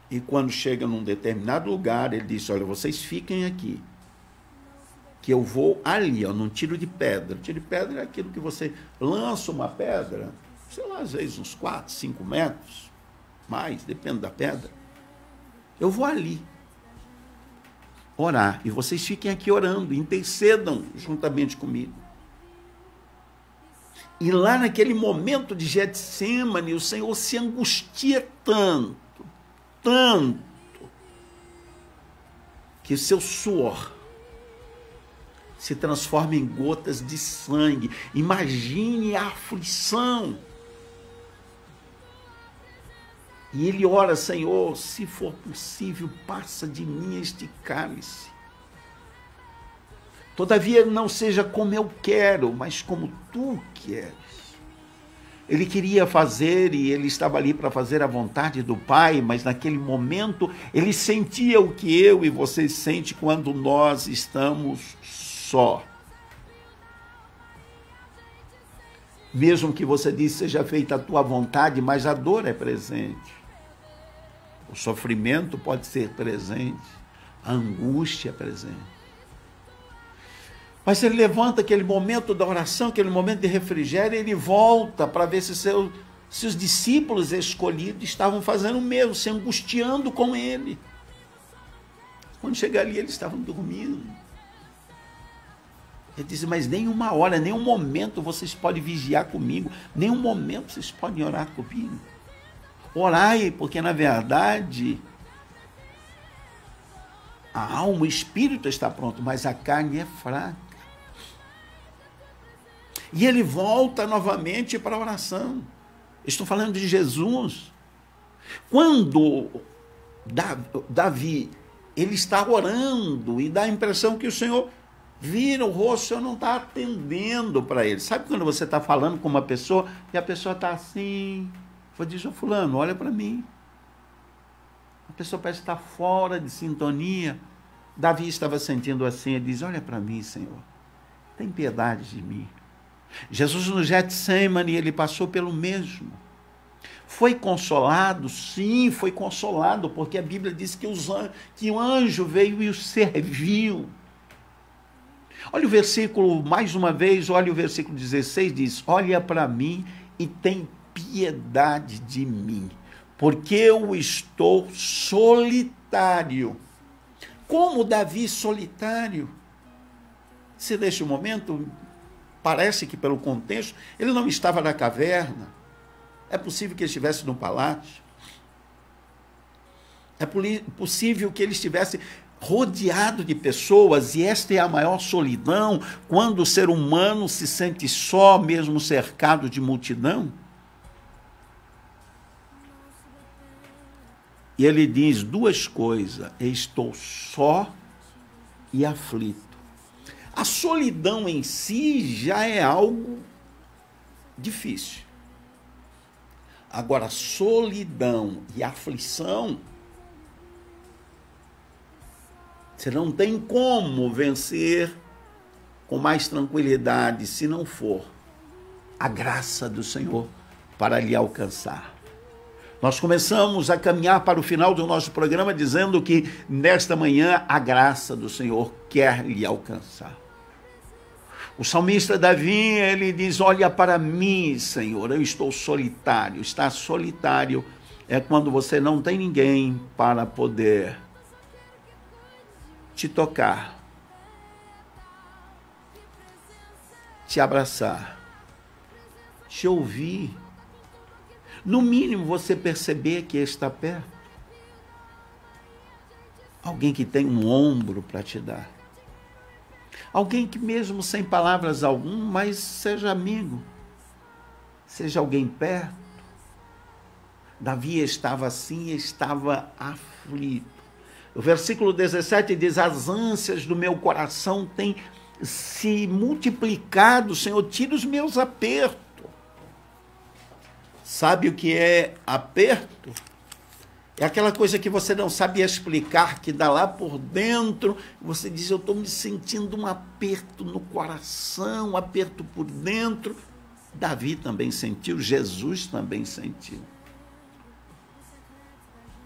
E quando chega num determinado lugar, ele diz: olha, vocês fiquem aqui, que eu vou ali, ó, num tiro de pedra. Tiro de pedra é aquilo que você lança uma pedra, sei lá, às vezes uns 4, 5 metros, mais, depende da pedra. Eu vou ali orar, e vocês fiquem aqui orando, intercedam juntamente comigo. E lá naquele momento de Getsemane, o Senhor se angustia tanto, que o seu suor se transforma em gotas de sangue. Imagine a aflição. E ele ora: Senhor, se for possível, passa de mim este cálice. Todavia não seja como eu quero, mas como tu queres. Ele queria fazer, e ele estava ali para fazer a vontade do Pai, mas naquele momento ele sentia o que eu e você sente quando nós estamos só. Mesmo que você diz: seja feita a tua vontade, mas a dor é presente. O sofrimento pode ser presente, a angústia é presente. Mas ele levanta aquele momento da oração, aquele momento de refrigério, e ele volta para ver se os discípulos escolhidos estavam fazendo o mesmo, se angustiando com ele. Quando chega ali, eles estavam dormindo. Ele disse, mas nem uma hora, nem um momento vocês podem vigiar comigo, nem um momento vocês podem orar comigo. Orai, porque na verdade a alma, o espírito está pronto, mas a carne é fraca. E ele volta novamente para a oração. Estou falando de Jesus. Quando Davi, ele está orando e dá a impressão que o Senhor vira o rosto, o Senhor não está atendendo para ele. Sabe quando você está falando com uma pessoa e a pessoa está assim, diz, fulano, olha para mim. A pessoa parece estar fora de sintonia. Davi estava sentindo assim, ele diz, olha para mim, Senhor, tem piedade de mim. Jesus no Getsemane, ele passou pelo mesmo. Foi consolado? Sim, foi consolado, porque a Bíblia diz que o anjo veio e o serviu. Olha o versículo, mais uma vez, olha o versículo 16, diz, olha para mim e tem piedade de mim, porque eu estou solitário. Como Davi solitário? Se neste momento, parece que pelo contexto, ele não estava na caverna. É possível que ele estivesse no palácio. É possível que ele estivesse rodeado de pessoas, e esta é a maior solidão, quando o ser humano se sente só, mesmo cercado de multidão. E ele diz duas coisas, estou só e aflito. A solidão em si já é algo difícil. Agora, solidão e aflição, você não tem como vencer com mais tranquilidade, se não for a graça do Senhor para lhe alcançar. Nós começamos a caminhar para o final do nosso programa dizendo que nesta manhã a graça do Senhor quer lhe alcançar. O salmista Davi, ele diz, olha para mim, Senhor, eu estou solitário. Estar solitário é quando você não tem ninguém para poder te tocar, te abraçar, te ouvir. No mínimo, você perceber que está perto. Alguém que tem um ombro para te dar. Alguém que mesmo sem palavras alguma, mas seja amigo. Seja alguém perto. Davi estava assim, estava aflito. O versículo 17 diz, as ânsias do meu coração têm se multiplicado, Senhor, tira os meus apertos. Sabe o que é aperto? É aquela coisa que você não sabe explicar, que dá lá por dentro, você diz, eu estou me sentindo um aperto no coração, um aperto por dentro. Davi também sentiu, Jesus também sentiu.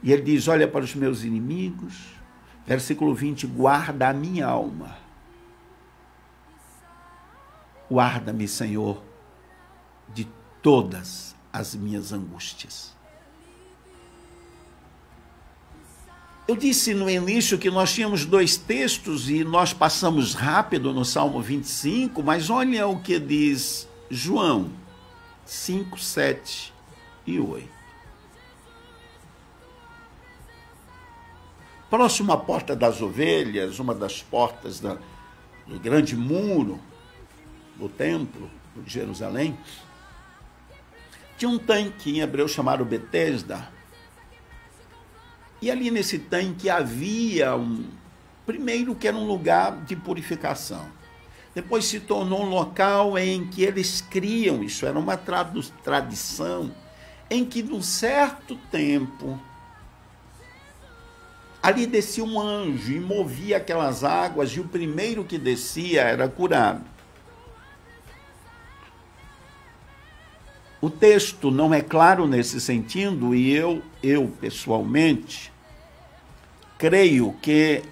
E ele diz, olha para os meus inimigos, versículo 20, guarda a minha alma. Guarda-me, Senhor, de todas as minhas angústias. Eu disse no início que nós tínhamos 2 textos e nós passamos rápido no Salmo 25, mas olha o que diz João 5, 7 e 8. Próximo à porta das ovelhas, uma das portas do grande muro do templo de Jerusalém, tinha um tanque em hebreu chamado Betesda. E ali nesse tanque havia primeiro que era um lugar de purificação. Depois se tornou um local em que eles criam, isso era uma tradição, em que num certo tempo, ali descia um anjo e movia aquelas águas, e o primeiro que descia era curado. O texto não é claro nesse sentido, e eu pessoalmente creio que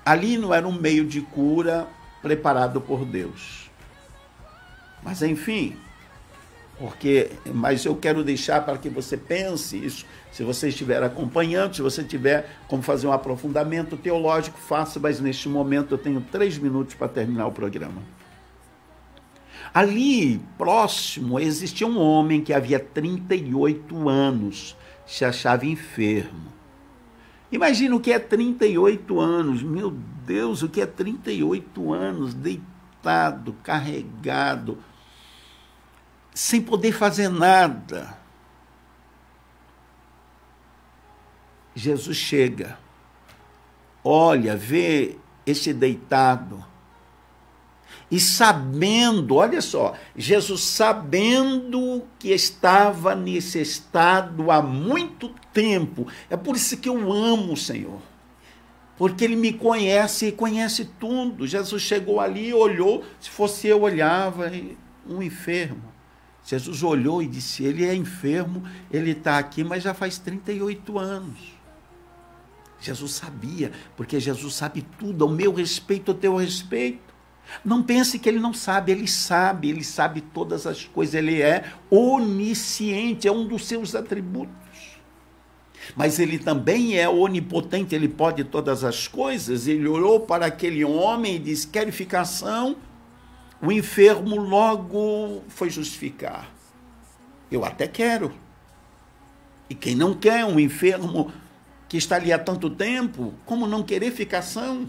ali não era um meio de cura preparado por Deus. Mas enfim, mas eu quero deixar para que você pense isso, se você estiver acompanhando, se você tiver como fazer um aprofundamento teológico, faça, mas neste momento eu tenho 3 minutos para terminar o programa. Ali, próximo, existia um homem que havia 38 anos, se achava enfermo. Imagina o que é 38 anos, meu Deus, o que é 38 anos, deitado, carregado, sem poder fazer nada. Jesus chega, olha, vê este deitado, e sabendo, olha só, Jesus sabendo que estava nesse estado há muito tempo, é por isso que eu amo o Senhor, porque Ele me conhece e conhece tudo. Jesus chegou ali, olhou, se fosse eu, olhava, um enfermo. Jesus olhou e disse, ele é enfermo, ele está aqui, mas já faz 38 anos. Jesus sabia, porque Jesus sabe tudo, ao meu respeito, ao teu respeito. Não pense que ele não sabe, ele sabe todas as coisas, ele é onisciente, é um dos seus atributos. Mas ele também é onipotente, ele pode todas as coisas. Ele olhou para aquele homem e disse, qualificação, o enfermo logo foi justificar. Eu até quero. E quem não quer um enfermo que está ali há tanto tempo, como não querer ficação?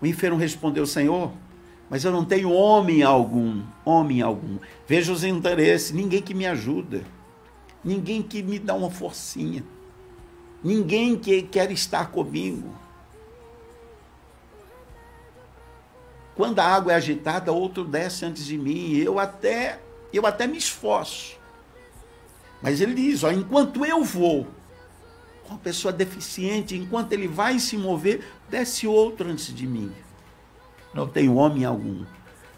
O enfermo respondeu, Senhor, mas eu não tenho homem algum. Veja os interesses, ninguém que me ajuda, ninguém que me dá uma forcinha, ninguém que quer estar comigo. Quando a água é agitada, outro desce antes de mim, eu até me esforço. Mas ele diz, ó, enquanto eu vou, uma pessoa deficiente, enquanto ele vai se mover, desce outro antes de mim. Não tenho homem algum.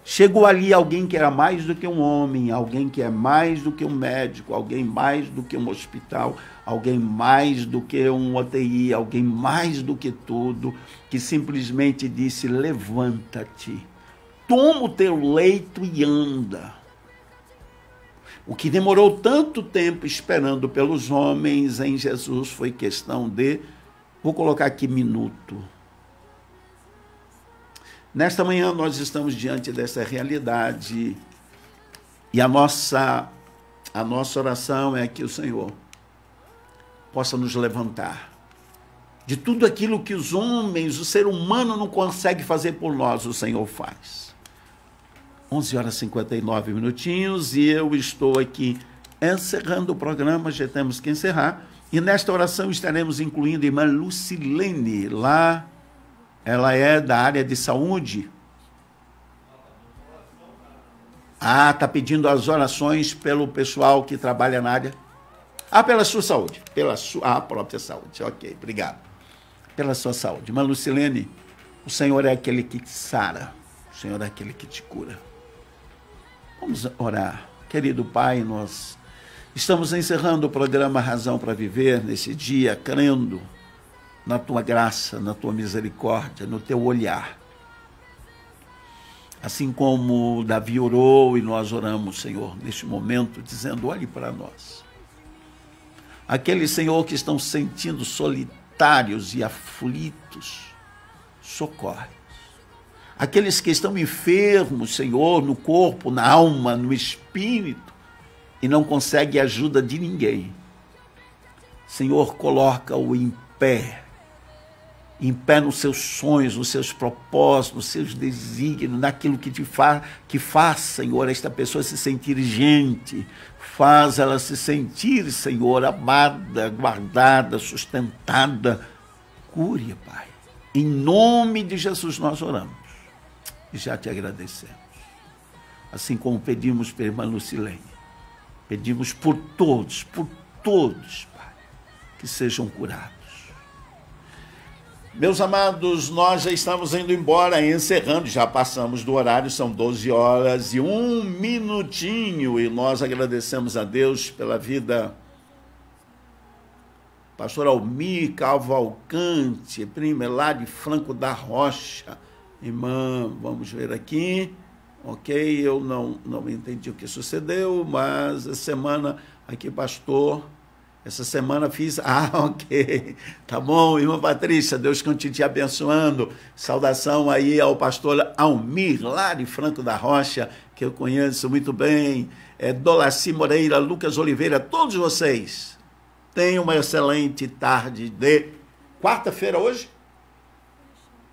Chegou ali alguém que era mais do que um homem, alguém que é mais do que um médico, alguém mais do que um hospital, alguém mais do que um UTI, alguém mais do que tudo, que simplesmente disse, levanta-te, toma o teu leito e anda. O que demorou tanto tempo esperando pelos homens em Jesus foi questão de, vou colocar aqui minuto. Nesta manhã nós estamos diante dessa realidade e a nossa oração é que o Senhor possa nos levantar de tudo aquilo que os homens, o ser humano não consegue fazer por nós, o Senhor faz. 11h59 minutinhos e eu estou aqui encerrando o programa, já temos que encerrar. E nesta oração estaremos incluindo a irmã Lucilene, lá ela é da área de saúde. Está pedindo as orações pelo pessoal que trabalha na área. Pela sua saúde, pela sua própria saúde. Ok, obrigado. Pela sua saúde. Irmã Lucilene, o Senhor é aquele que te sara, o Senhor é aquele que te cura. Vamos orar. Querido Pai, nós estamos encerrando o programa Razão para Viver nesse dia, crendo na Tua graça, na Tua misericórdia, no Teu olhar. Assim como Davi orou e nós oramos, Senhor, neste momento, dizendo, olhe para nós. Aqueles, Senhor, que estão se sentindo solitários e aflitos, socorre. Aqueles que estão enfermos, Senhor, no corpo, na alma, no espírito, e não conseguem ajuda de ninguém. Senhor, coloca-o em pé nos seus sonhos, nos seus propósitos, nos seus desígnios, naquilo que faz, Senhor, esta pessoa se sentir gente, faz ela se sentir, Senhor, amada, guardada, sustentada. Cure, Pai. Em nome de Jesus nós oramos. E já te agradecemos. Assim como pedimos pela irmã Lucilene, pedimos por todos, Pai, que sejam curados. Meus amados, nós já estamos indo embora, encerrando, já passamos do horário, são 12h01, e nós agradecemos a Deus pela vida pastor Almir Cavalcante, prima lá de Franco da Rocha, Irmã, vamos ver aqui. Ok, eu não entendi o que sucedeu, mas essa semana aqui, pastor, essa semana fiz... ok, tá bom, irmã Patrícia, Deus continue te abençoando. Saudação aí ao pastor Almir Lari Franco da Rocha, que eu conheço muito bem, Dolaci Moreira, Lucas Oliveira, todos vocês. Tenham uma excelente tarde de quarta-feira hoje?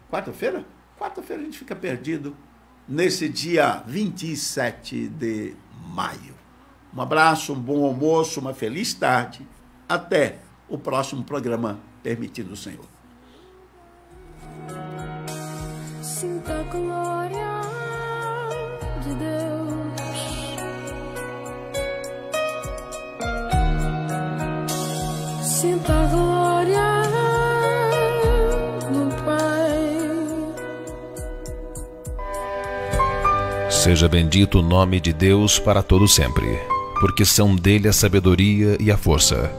Quarta-feira? Quarta-feira a gente fica perdido. Nesse dia 27 de maio. Um abraço, um bom almoço, uma feliz tarde. Até o próximo programa, permitido o Senhor. Sinta a glória de Deus. Sinta a glória do Pai. Seja bendito o nome de Deus para todo sempre, porque são dele a sabedoria e a força.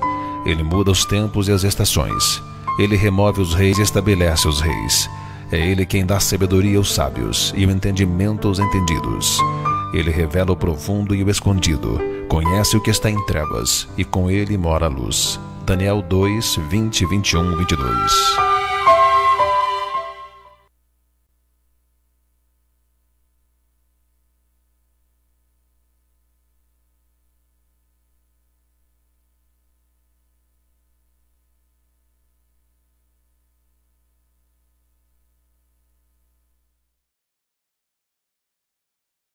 Ele muda os tempos e as estações. Ele remove os reis e estabelece os reis. É ele quem dá sabedoria aos sábios e o entendimento aos entendidos. Ele revela o profundo e o escondido, conhece o que está em trevas, e com ele mora a luz. Daniel 2, 20, 21, 22.